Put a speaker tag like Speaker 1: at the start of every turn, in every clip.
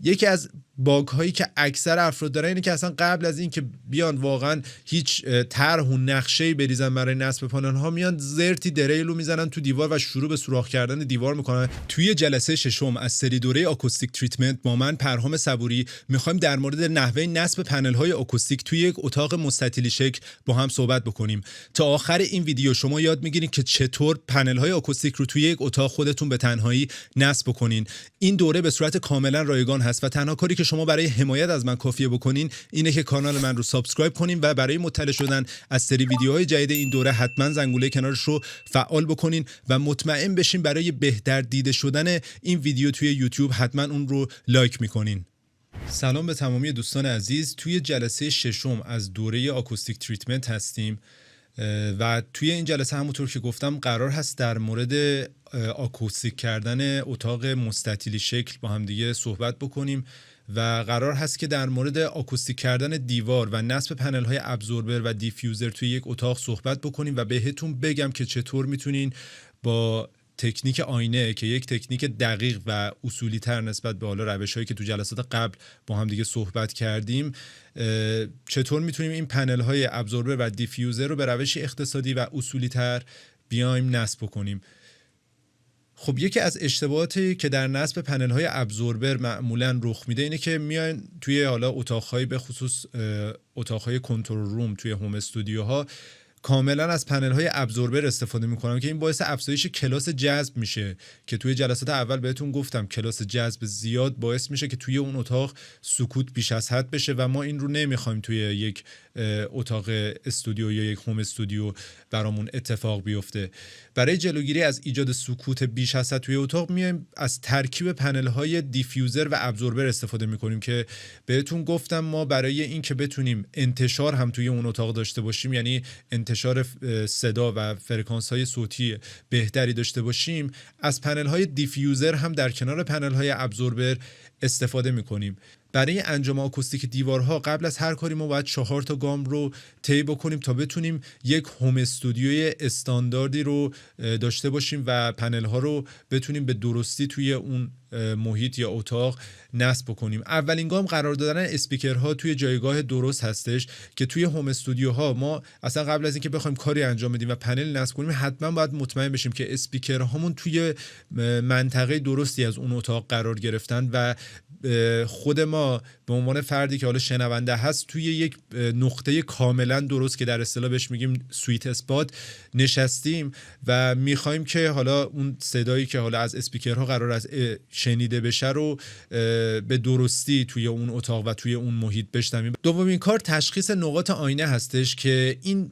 Speaker 1: یکی از باگ هایی که اکثر افراد دارن اینه که اصلا قبل از این که بیان واقعا هیچ طرح و نقشه‌ای بریزن برای نصب پانل ها، میان زرتی دریلو میزنن تو دیوار و شروع به سوراخ کردن دیوار میکنن. توی جلسه ششم از سری دوره آکوستیک تریتمنت با من پرهام صبوری میخوایم در مورد نحوه نصب پنل های آکوستیک توی یک اتاق مستطیلی شکل با هم صحبت بکنیم. تا آخر این ویدیو شما یاد میگیرید که چطور پنل های آکوستیک رو توی یک اتاق خودتون به تنهایی نصب بکنین. این دوره به صورت کاملا رایگان هست و تنها کاری که شما برای حمایت از من کافیه بکنین اینه که کانال من رو سابسکرایب کنین و برای مطلع شدن از سری ویدیوهای جدید این دوره حتما زنگوله کنارش رو فعال بکنین و مطمئن بشین برای بهتر دیده شدن این ویدیو توی یوتیوب حتما اون رو لایک میکنین. سلام به تمامی دوستان عزیز. توی جلسه ششم از دوره آکوستیک تریتمنت هستیم و توی این جلسه همونطور که گفتم قرار هست در مورد آکوستیک کردن اتاق مستطیلی شکل با هم دیگه صحبت بکنیم و قرار هست که در مورد آکوستیک کردن دیوار و نصب پنل های ابزوربر و دیفیوزر توی یک اتاق صحبت بکنیم و بهتون بگم که چطور میتونین با تکنیک آینه که یک تکنیک دقیق و اصولی تر نسبت به حالا روش‌هایی که تو جلسات قبل با هم دیگه صحبت کردیم، چطور میتونیم این پنل های ابزوربر و دیفیوزر رو به روشی اقتصادی و اصولی تر بیایم نصب کنیم. خب یکی از اشتباهاتی که در نصب پنل های ابزوربر معمولا رخ میده اینه که میاین توی حالا اتاق‌های به خصوص اتاق‌های کنترل روم توی هوم استودیوها کاملا از پنل های ابزوربر استفاده میکنم که این باعث افزایش کلاس جذب میشه که توی جلسات اول بهتون گفتم کلاس جذب زیاد باعث میشه که توی اون اتاق سکوت بیش از حد بشه و ما این رو نمیخوایم توی یک اتاق استودیو یا یک هوم استودیو برامون اتفاق بیفته. برای جلوگیری از ایجاد سکوت بیش از حد توی اتاق میایم از ترکیب پنل های دیفیوزر و ابزوربر استفاده میکنیم که بهتون گفتم ما برای این که بتونیم انتشار هم توی اون اتاق داشته باشیم، یعنی انتشار صدا و فرکانس های صوتی بهتری داشته باشیم، از پنل های دیفیوزر هم در کنار پنل های ابزوربر استفاده میکنیم. برای انجام آکوستیک دیوارها قبل از هر کاری ما باید 4 تا گام رو طی بکنیم تا بتونیم یک هوم استودیوی استانداردی رو داشته باشیم و پنل ها رو بتونیم به درستی توی اون محیط یا اتاق نصب بکنیم. اولین گام قرار دادن اسپیکرها توی جایگاه درست هستش که توی هوم استودیوها ما اصلا قبل از اینکه بخوایم کاری انجام بدیم و پنل نصب کنیم حتما باید مطمئن بشیم که اسپیکرهامون توی منطقه درستی از اون اتاق قرار گرفتن و خود ما به عنوان فردی که حالا شنونده هست توی یک نقطه کاملا درست که در اصطلاح بهش میگیم سویت اسپات نشستیم و میخوایم که حالا اون صدایی که حالا از اسپیکرها قرار از شنیده بشه رو به درستی توی اون اتاق و توی اون محیط بشنویم. دومین کار تشخیص نقاط آینه هستش که این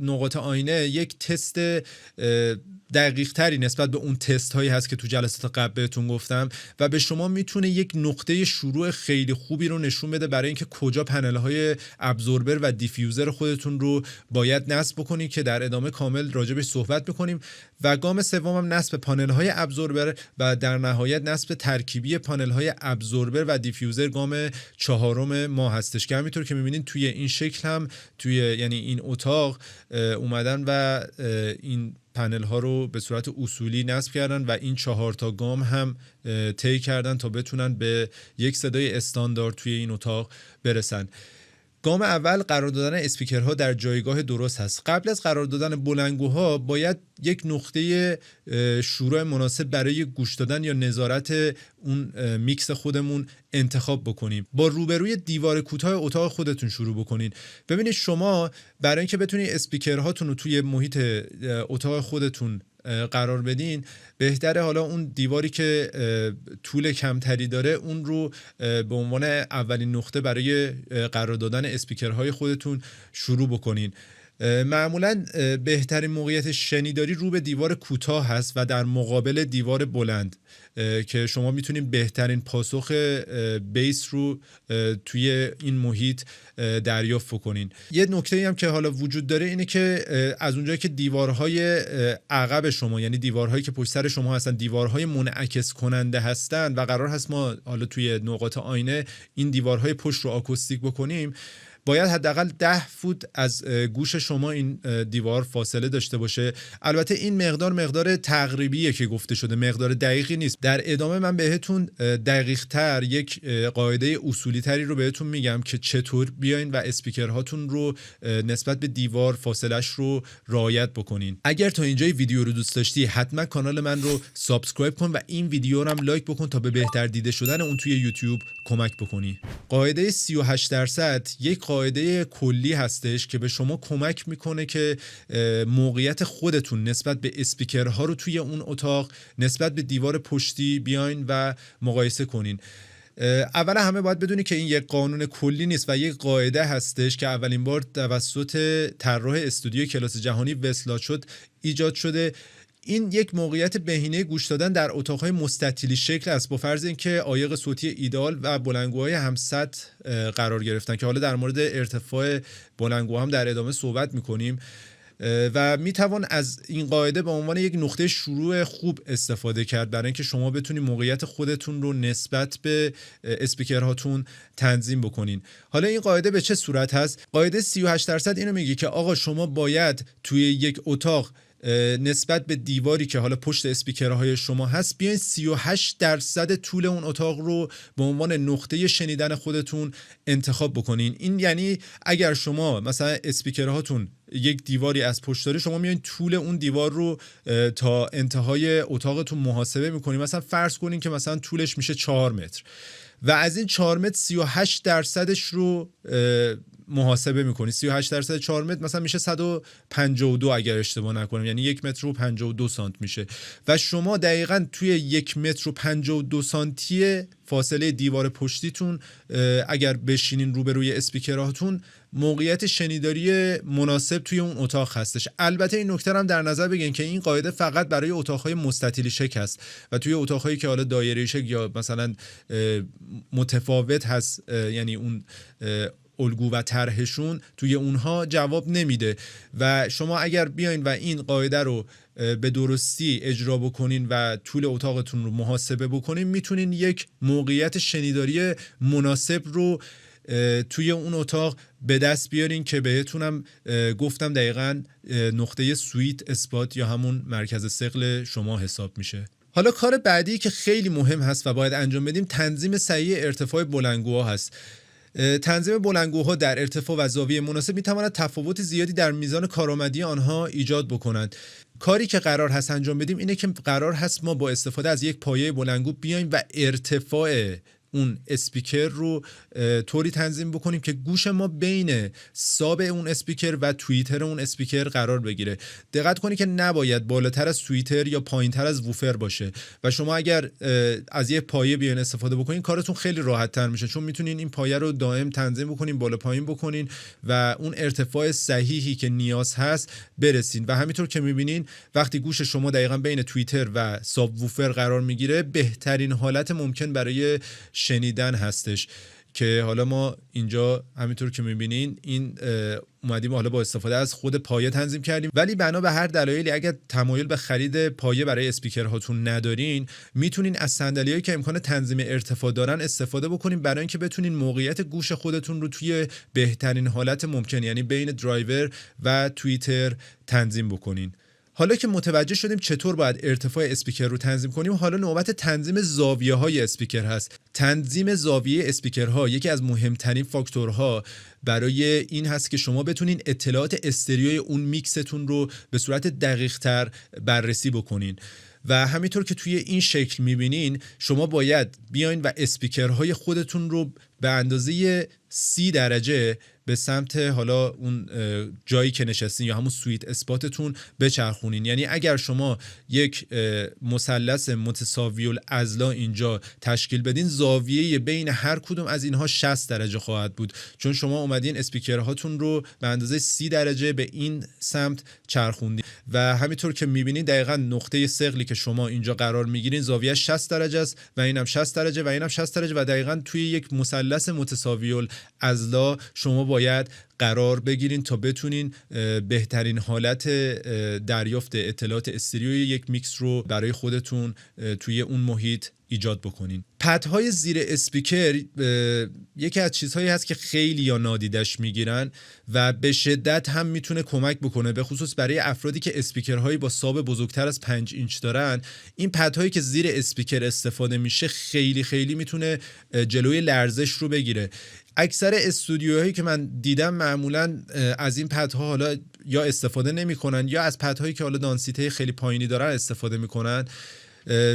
Speaker 1: نقاط آینه یک تست دقیق تری نسبت به اون تست هایی هست که تو جلسات قبل بهتون گفتم و به شما میتونه یک نقطه شروع خیلی خوبی رو نشون بده برای اینکه کجا پنل های ابزوربر و دیفیوزر خودتون رو باید نصب بکنید که در ادامه کامل راجبش صحبت میکنیم. و گام سوم هم نصب پنل های ابزوربر و در نهایت نصب ترکیبی پنل های ابزوربر و دیفیوزر گام چهارم ما هستش که همینطور که میبینید توی این شکل هم توی یعنی این اتاق اومدن و این پنل ها رو به صورت اصولی نصب کردن و این 4 تا گام هم طی کردن تا بتونن به یک صدای استاندارد توی این اتاق برسن. گام اول قرار دادن اسپیکرها در جایگاه درست هست. قبل از قرار دادن بلندگوها باید یک نقطه شروع مناسب برای گوش دادن یا نظارت اون میکس خودمون انتخاب بکنیم. با روبروی دیوار کوتاه اتاق خودتون شروع بکنین. ببینید شما برای اینکه بتونید اسپیکرهاتون رو توی محیط اتاق خودتون قرار بدین بهتره حالا اون دیواری که طول کمتری داره اون رو به عنوان اولین نقطه برای قرار دادن اسپیکرهای خودتون شروع بکنین. معمولا بهترین موقعیت شنیداری رو به دیوار کوتاه هست و در مقابل دیوار بلند که شما میتونید بهترین پاسخ بیس رو توی این محیط دریافت کنین. یه نکته هم که حالا وجود داره اینه که از اونجایی که دیوارهای عقب شما یعنی دیوارهایی که پشت سر شما هستن دیوارهای منعکس کننده هستن و قرار هست ما حالا توی نقاط آینه این دیوارهای پشت رو آکوستیک بکنیم، باید حداقل 10 فوت از گوش شما این دیوار فاصله داشته باشه. البته این مقدار تقریبیه که گفته شده، مقدار دقیقی نیست. در ادامه من بهتون دقیق تر یک قاعده اصولی تری رو بهتون میگم که چطور بیاین و اسپیکرهاتون رو نسبت به دیوار فاصلهش رو رعایت بکنین. اگر تا اینجای ویدیو رو دوست داشتی حتما کانال من رو سابسکرایب کن و این ویدیو رو هم لایک بکن تا به بهتر دیده شدن اون توی یوتیوب کمک بکنی. قاعده 38% یک قاعده کلی هستش که به شما کمک میکنه که موقعیت خودتون نسبت به اسپیکرها رو توی اون اتاق نسبت به دیوار پشتی بیاین و مقایسه کنین. اول همه باید بدونی که این یک قانون کلی نیست و یک قاعده هستش که اولین بار توسط طراح استودیو کلاس جهانی وسلات ایجاد شده. این یک موقعیت بهینه گوش دادن در اتاقهای مستطیلی شکل است، با فرض اینکه عایق صوتی ایدئال و بلندگوهای همسط قرار گرفتن که حالا در مورد ارتفاع بلندگوها هم در ادامه صحبت میکنیم و میتوان از این قاعده به عنوان یک نقطه شروع خوب استفاده کرد برای اینکه شما بتونید موقعیت خودتون رو نسبت به اسپیکرهاتون تنظیم بکنین. حالا این قاعده به چه صورت هست؟ قاعده 38% اینو میگه که آقا شما باید توی یک اتاق نسبت به دیواری که حالا پشت اسپیکرهای شما هست بیاین 38% طول اون اتاق رو به عنوان نقطه شنیدن خودتون انتخاب بکنین. این یعنی اگر شما مثلا اسپیکرهاتون یک دیواری از پشت داره، شما میایین طول اون دیوار رو تا انتهای اتاقتون محاسبه میکنین. مثلا فرض کنین که مثلا طولش میشه 4 متر و از این 4 متر 38% رو محاسبه میکنی. 38% 4 متر مثلا میشه 152 اگر اشتباه نکنم، یعنی 1 متر و 52 سانت میشه و شما دقیقاً توی 1 متر و 52 سانتی فاصله دیوار پشتیتون اگر بشینین روبروی اسپیکراتون موقعیت شنیداری مناسب توی اون اتاق هستش. البته این نکته هم در نظر بگیرین که این قاعده فقط برای اتاقهای مستطیلی شکل هست و توی اتاقهایی که حالا دایره شکل یا مثلا متفاوت هست، یعنی اون الگو و طرحشون توی اونها جواب نمیده و شما اگر بیاین و این قاعده رو به درستی اجرا بکنین و طول اتاقتون رو محاسبه بکنین، میتونین یک موقعیت شنیداری مناسب رو توی اون اتاق به دست بیارین که بهتونم گفتم دقیقاً نقطه سویت اسپات یا همون مرکز ثقل شما حساب میشه. حالا کار بعدی که خیلی مهم هست و باید انجام بدیم تنظیم صحیح ارتفاع بلندگوها هست. تنظیم بلندگوها در ارتفاع و زاویه مناسب میتواند تفاوت زیادی در میزان کارآمدی آنها ایجاد بکنند. کاری که قرار هست انجام بدیم اینه که قرار هست ما با استفاده از یک پایه بلندگو بیایم و ارتفاع اون اسپیکر رو طوری تنظیم بکنیم که گوش ما بین ساب اون اسپیکر و توییتر اون اسپیکر قرار بگیره. دقت کنید که نباید بالاتر از توییتر یا پایینتر از ووفر باشه و شما اگر از یه پایه بیاین استفاده بکنین کارتون خیلی راحت تر میشه، چون میتونین این پایه رو دائم تنظیم بکنین، بالا پایین بکنین و اون ارتفاع صحیحی که نیاز هست برسین. و همینطور که میبینین وقتی گوش شما دقیقاً بین توییتر و ساب ووفر قرار میگیره بهترین حالت ممکن برای شنیدن هستش که حالا ما اینجا همینطور که میبینین این اومدیم حالا با استفاده از خود پایه تنظیم کردیم، ولی بنا به هر دلایلی اگر تمایل به خرید پایه برای اسپیکرهاتون ندارین میتونین از صندلیایی که امکان تنظیم ارتفاع دارن استفاده بکنین برای اینکه بتونین موقعیت گوش خودتون رو توی بهترین حالت ممکن، یعنی بین درایور و توییتر تنظیم بکنین. حالا که متوجه شدیم چطور باید ارتفاع اسپیکر رو تنظیم کنیم، حالا نوبت تنظیم زاویه‌های اسپیکر هست. تنظیم زاویه اسپیکرها یکی از مهمترین فاکتورها برای این هست که شما بتونین اطلاعات استریوی اون میکستون رو به صورت دقیق‌تر بررسی بکنین. و همینطور که توی این شکل میبینین شما باید بیاین و اسپیکرهای خودتون رو به اندازه 30 درجه به سمت حالا اون جایی که نشستین یا همون سویت اسپاتتون بچرخونین. یعنی اگر شما یک مثلث متساوی الاضلاع اینجا تشکیل بدین، زاویه بین هر کدوم از اینها 60 درجه خواهد بود، چون شما اومدین اسپیکرهاتون رو به اندازه 30 درجه به این سمت چرخوندین. و همینطور که میبینین دقیقاً نقطه ثقلی که شما اینجا قرار میگیرین زاویه 60 درجه است و اینم 60 درجه و اینم 60 درجه و دقیقاً توی یک مثلث متساوی الاضلاع شما باید قرار بگیرین تا بتونین بهترین حالت دریافت اطلاعات استریوی یک میکس رو برای خودتون توی اون محیط ایجاد بکنین. پدهای زیر اسپیکر یکی از چیزهایی هست که خیلی یا نادیدش میگیرن و به شدت هم میتونه کمک بکنه، به خصوص برای افرادی که اسپیکرهایی با ساب بزرگتر از 5 اینچ دارن. این پدهایی که زیر اسپیکر استفاده میشه خیلی خیلی میتونه جلوی لرزش رو بگیره. اکثر استودیوهایی که من دیدم معمولا از این پدها حالا یا استفاده نمیکنن یا از پدهایی که حالا دانسیته خیلی پایینی دارن استفاده میکنن.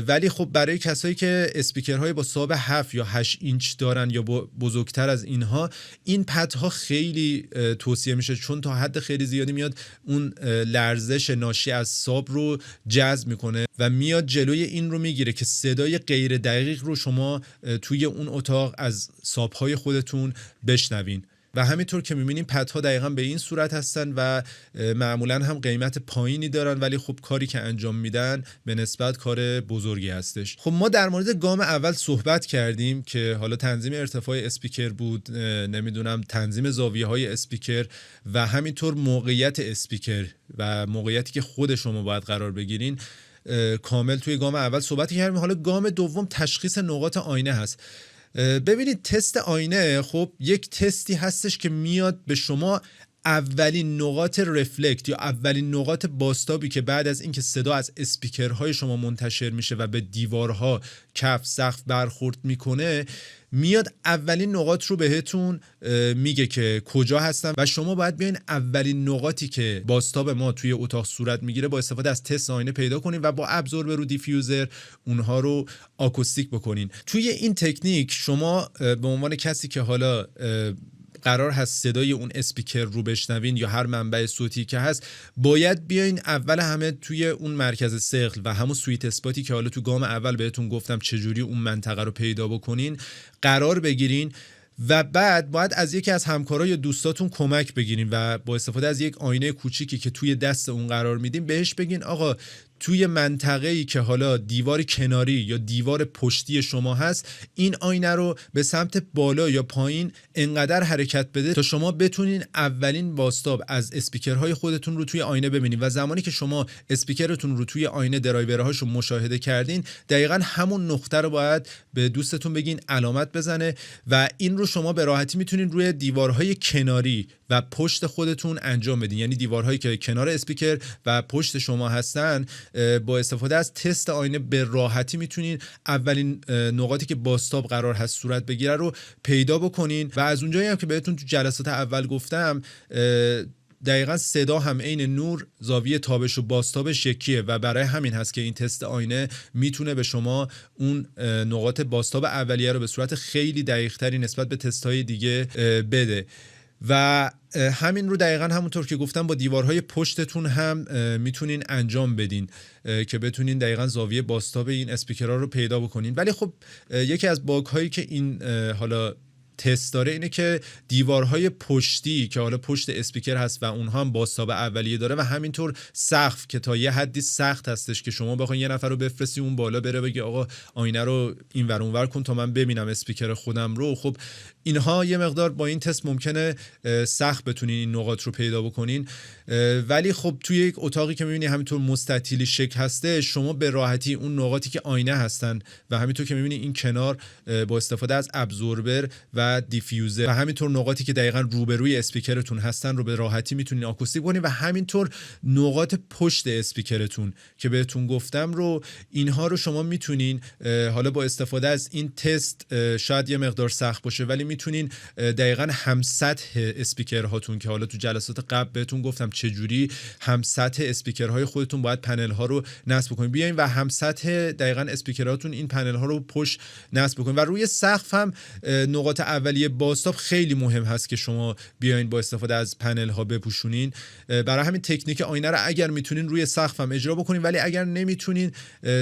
Speaker 1: ولی خب برای کسایی که اسپیکرهای با ساب 7 یا 8 اینچ دارن یا بزرگتر از اینها، این پدها خیلی توصیه میشه، چون تا حد خیلی زیادی میاد اون لرزش ناشی از ساب رو جذب میکنه و میاد جلوی این رو میگیره که صدای غیر دقیق رو شما توی اون اتاق از سابهای خودتون بشنوین. و همینطور که می‌بینیم پدها دقیقاً به این صورت هستن و معمولاً هم قیمت پایینی دارن، ولی خب کاری که انجام میدن به نسبت کار بزرگی هستش. خب ما در مورد گام اول صحبت کردیم که حالا تنظیم ارتفاع اسپیکر بود، نمیدونم تنظیم زاویه‌های اسپیکر و همینطور موقعیت اسپیکر و موقعیتی که خود شما باید قرار بگیرین کامل توی گام اول صحبت کردیم. حالا گام دوم تشخیص نقاط آینه هست. ببینید تست آینه خب یک تستی هستش که میاد به شما اولین نقاط رفلکت یا اولین نقاط بازتابی که بعد از اینکه صدا از اسپیکرهای شما منتشر میشه و به دیوارها، کف، سقف برخورد میکنه، میاد اولین نقاط رو بهتون میگه که کجا هستن و شما باید بیاین اولین نقاطی که بازتاب ما توی اتاق صورت میگیره با استفاده از تست آینه پیدا کنین و با ابزوربر رو دیفیوزر اونها رو آکوستیک بکنین. توی این تکنیک شما به عنوان کسی که حالا قرار هست صدای اون اسپیکر رو بشنوین یا هر منبع صوتی که هست، باید بیاین اول همه توی اون مرکز ثقل و همون سویت اسپاتی که حالا تو گام اول بهتون گفتم چجوری اون منطقه رو پیدا بکنین قرار بگیرین و بعد باید از یکی از همکارا یا دوستاتون کمک بگیرین و با استفاده از یک آینه کوچیکی که توی دست اون قرار میدین بهش بگین آقا توی منطقه‌ای که حالا دیوار کناری یا دیوار پشتی شما هست، این آینه رو به سمت بالا یا پایین انقدر حرکت بده تا شما بتونین اولین بازتاب از اسپیکرهای خودتون رو توی آینه ببینید و زمانی که شما اسپیکرتون رو توی آینه درایورهاشو مشاهده کردین، دقیقاً همون نقطه رو باید به دوستتون بگین علامت بزنه و این رو شما به راحتی میتونین روی دیوارهای کناری و پشت خودتون انجام بدین. یعنی دیوارهایی که کنار اسپیکر و پشت شما هستن، با استفاده از تست آینه به راحتی میتونین اولین نقاطی که بازتاب قرار هست صورت بگیره رو پیدا بکنین و از اونجایی هم که بهتون تو جلسات اول گفتم دقیقاً صدا هم عین نور زاویه تابش و بازتابش یکیه و برای همین هست که این تست آینه میتونه به شما اون نقاط بازتاب اولیه رو به صورت خیلی دقیق‌تری نسبت به تست‌های دیگه بده و همین رو دقیقاً همونطور که گفتم با دیوارهای پشتتون هم میتونین انجام بدین که بتونین دقیقاً زاویه بازتاب این اسپیکرها رو پیدا بکنین. ولی خب یکی از باگ هایی که این حالا تست داره اینه که دیوارهای پشتی که حالا پشت اسپیکر هست و اونها هم بازتاب اولیه داره و همینطور سقف که تا یه حدی سخت هستش که شما بخواید یه نفر رو بفرستی اون بالا بره بگی آقا آینه رو این ور اون ور کن تا من ببینم اسپیکر خودم رو. خب اینها یه مقدار با این تست ممکنه سخت بتونین این نقاط رو پیدا بکنین، ولی خب توی یک اتاقی که می‌بینی همینطور مستطیلی شکل هسته، شما به راحتی اون نقاطی که آینه هستن و همینطور که می‌بینی این کنار با استفاده از ابزوربر و دیفیوزر و همینطور نقاطی که دقیقاً روبروی اسپیکرتون هستن رو به راحتی میتونین آکوستیک کنین و همینطور نقاط پشت اسپیکرتون که بهتون گفتم رو، اینها رو شما میتونین حالا با استفاده از این تست شاید یه مقدار سخت باشه ولی میتونین دقیقاً هم سطح اسپیکرهاتون که حالا تو جلسات قبل بهتون گفتم چجوری هم سطح اسپیکرهای خودتون باید پنل ها رو نصب کنین، بیاین و هم سطح دقیقاً اسپیکراتون این پنل ها رو پشت نصب کنین و روی سقف هم نقاط اولیه بازتاب خیلی مهم هست که شما بیاین با استفاده از پنل ها بپوشونین. برای همین تکنیک آینه رو اگر میتونین روی سقف هم اجرا بکنین، ولی اگر نمیتونین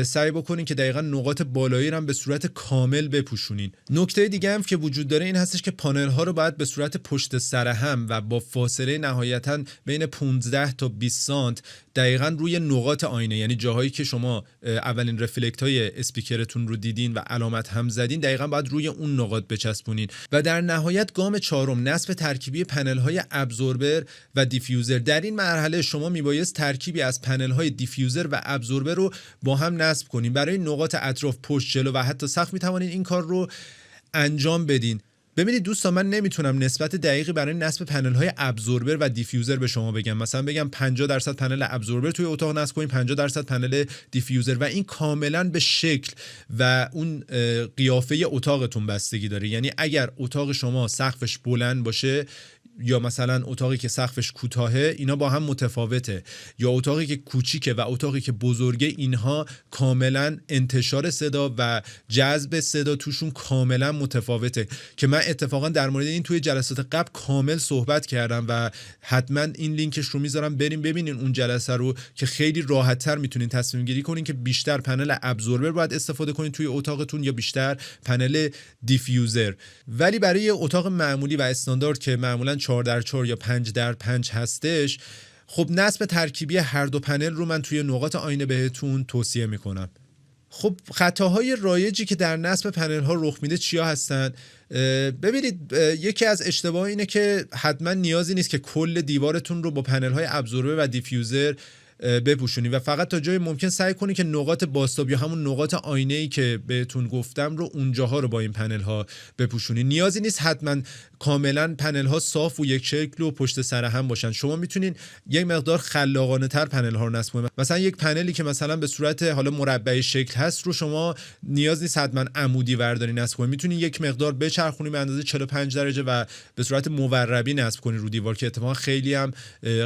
Speaker 1: سعی بکنین که دقیقاً نقاط بالایی رو هم به صورت کامل بپوشونین. نکته دیگه هم که وجود داره این هستش که پانل ها رو باید به صورت پشت سر هم و با فاصله نهایتاً بین 15 تا 20 سانت دقیقاً روی نقاط آینه، یعنی جاهایی که شما اولین رفلکت های اسپیکرتون رو دیدین و علامت هم زدین، دقیقاً باید روی اون نقاط بچسبونین. و در نهایت گام چهارم، نصب ترکیبی پنل های ابزوربر و دیفیوزر. در این مرحله شما میبایست ترکیبی از پنل های دیفیوزر و ابزوربر رو با هم نصب کنین. برای نقاط اطراف، پشت، جلو و حتی سقف میتوانین این کار رو انجام بدین. ببینید دوستان، من نمیتونم نسبت دقیقی برای نصب پنل های ابزوربر و دیفیوزر به شما بگم. مثلا بگم 50% پنل ابزوربر توی اتاق نصب کنیم، 50% پنل دیفیوزر، و این کاملا به شکل و اون قیافه اتاقتون بستگی داره. یعنی اگر اتاق شما سقفش بلند باشه یا مثلا اتاقی که سقفش کوتاهه، اینا با هم متفاوته، یا اتاقی که کوچیکه و اتاقی که بزرگه، اینها کاملا انتشار صدا و جذب صدا توشون کاملا متفاوته، که من اتفاقا در مورد این توی جلسات قبل کامل صحبت کردم و حتما این لینکش رو میذارم، بریم ببینین اون جلسه رو که خیلی راحت‌تر میتونین تصمیم گیری کنین که بیشتر پنل ابزوربر باید استفاده کنین توی اتاقتون یا بیشتر پنل دیفیوزر. ولی برای اتاق معمولی و استاندارد که معمولا 4x4 یا 5x5 هستش، خب نصب ترکیبی هر دو پنل رو من توی نقاط آینه بهتون توصیه میکنم. خب خطاهای رایجی که در نصب پنل ها رخ میده چیا هستن؟ ببینید، یکی از اشتباه اینه که حتما نیازی نیست که کل دیوارتون رو با پنل های ابزوربر و دیفیوزر بپوشونی و فقط تا جای ممکن سعی کنی که نقاط بازتاب یا همون نقاط آینه‌ای که بهتون گفتم رو اونجاها رو با این پنل ها بپوشونی. نیازی نیست حتما کاملا پنل ها صاف و یک شکل و پشت سر هم باشن. شما میتونین یک مقدار خلاقانه تر پنل ها رو نصب کنید. مثلا یک پنلی که مثلا به صورت حالا مربعی شکل هست رو شما نیاز نیست حتما عمودی ورداری نصب کنید، میتونین یک مقدار بچرخونی به اندازه 45 درجه و به صورت موربی نصب کنید رو دیوار، که اتفاقا خیلی هم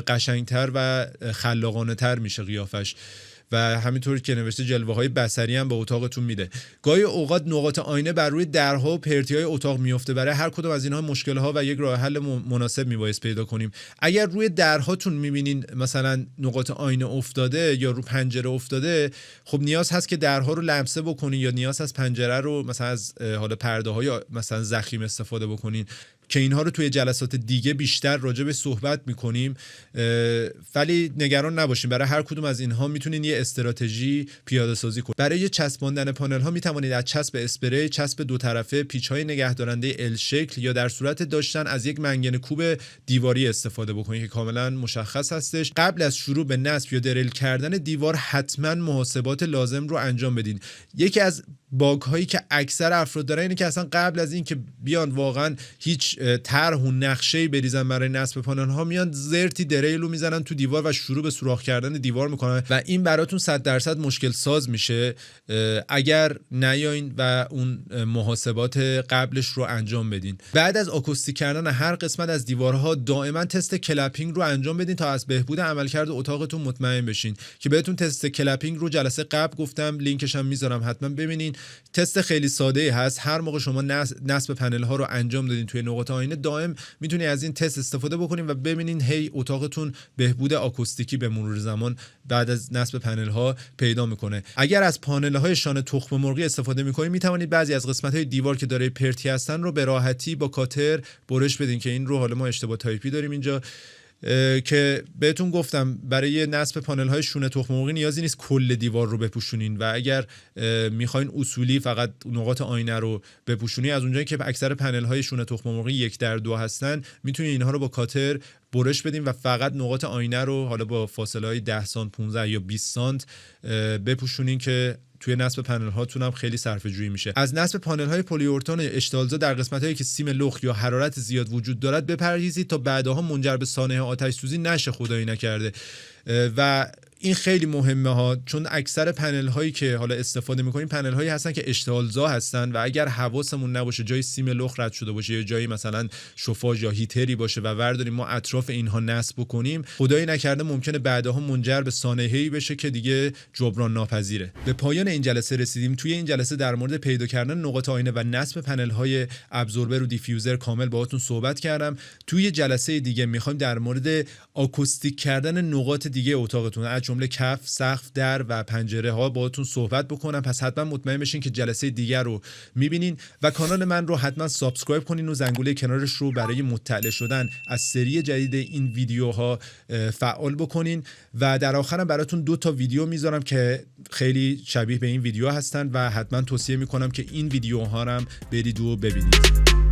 Speaker 1: قشنگتر و خلاقانه تر میشه قیافش. و همینطور که نوشته جلوه های بصری هم به اتاقتون میده. گاهی اوقات نقاط آینه بر روی درها و پرتی های اتاق میفته. برای هر کدوم از اینها مشکل ها و یک راه حل مناسب میبایست پیدا کنیم. اگر روی درهاتون میبینین مثلا نقاط آینه افتاده یا رو پنجره افتاده، خب نیاز هست که درها رو لمسه بکنین یا نیاز هست پنجره رو مثلا از حالا پرده های مثلا ضخیم استفاده بکنین، که اینها رو توی جلسات دیگه بیشتر راجع به صحبت میکنیم. ولی نگران نباشین، برای هر کدوم از اینها میتونین یه استراتژی پیاده سازی کنید. برای چسباندن پانل ها میتوانید از چسب اسپری، چسب دو طرفه، پیچ های نگهدارنده ال شکل یا در صورت داشتن از یک منگنه کوب دیواری استفاده بکنید که کاملا مشخص هستش. قبل از شروع به نصب یا دریل کردن دیوار حتما محاسبات لازم رو انجام بدین. یکی از باگ هایی که اکثر افراد دارن اینه که اصلا قبل از این که بیان واقعا هیچ طرح و نقشه‌ای بریزن برای نصب پانل ها، میان زرتی دریل رو میزنن تو دیوار و شروع به سوراخ کردن دیوار میکنن و این براتون 100% مشکل ساز میشه اگر نیاین و اون محاسبات قبلش رو انجام بدین. بعد از آکوستیک کردن هر قسمت از دیوارها دائما تست کلپینگ رو انجام بدین تا از بهبود عملکرد اتاقتون مطمئن بشین، که بهتون تست کلپینگ رو جلسه قبل گفتم، لینکش هم میذارم حتما ببینین. تست خیلی ساده هست. هر موقع شما نصب پنل ها رو انجام دادین توی نقاط آینه، دائم میتونید از این تست استفاده بکنین و ببینین هی اتاقتون بهبود آکوستیکی به مرور زمان بعد از نصب پنل ها پیدا میکنه. اگر از پانل های شانه تخم مرغی استفاده میکنید، میتوانید بعضی از قسمت های دیوار که داره پرتی هستن رو به راحتی با کاتر برش بدین، که این رو حالا ما اشتباه تایپی داریم اینجا، که بهتون گفتم برای نصب پانل های شونه تخم مرغی نیازی نیست کل دیوار رو بپوشونین و اگر میخواین اصولی فقط نقاط آینه رو بپوشونین، از اونجایی که اکثر پنل های شونه تخم مرغی 1:2 هستن، میتونین اینها رو با کاتر برش بدین و فقط نقاط آینه رو حالا با فاصله های 10 سانت 15 یا 20 سانت بپوشونین که توی نصب پنل هاتون هم خیلی صرفه جویی میشه. از نصب پانل های پلیورتون اشتعالزا در قسمت هایی که سیم لخت یا حرارت زیاد وجود دارد بپرهیزید تا بعدها منجر به سانحه آتش سوزی نشه، خدایی نکرده. و این خیلی مهمه ها، چون اکثر پنل هایی که حالا استفاده میکنیم پنل هایی هستن که اشتعالزا هستن و اگر حواسمون نباشه جای سیم لخت رد شده باشه یا جایی مثلا شوفاژ یا هیتری باشه و ورداریم ما اطراف اینها نصب بکنیم، خدایی نکرده ممکنه بعدها منجر به سانحه‌ای بشه که دیگه جبران ناپذیره. به پایان این جلسه رسیدیم. توی این جلسه در مورد پیدا کردن نقاط آینه و نصب پنل های ابزوربر و دیفیوزر کامل باهاتون صحبت کردم. توی جلسه دیگه میخوایم در مورد آکوستیک کردن نقاط دیگه اتاقتون، جمله کف، سقف، در و پنجره ها باهاتون صحبت بکنم. پس حتما مطمئن بشین که جلسه دیگر رو میبینین و کانال من رو حتما سابسکرایب کنین و زنگوله کنارش رو برای مطلع شدن از سری جدید این ویدیوها فعال بکنین. و در آخرم براتون 2 تا ویدیو میذارم که خیلی شبیه به این ویدیو هستن و حتما توصیه میکنم که این ویدیوها هم برید و ببینید.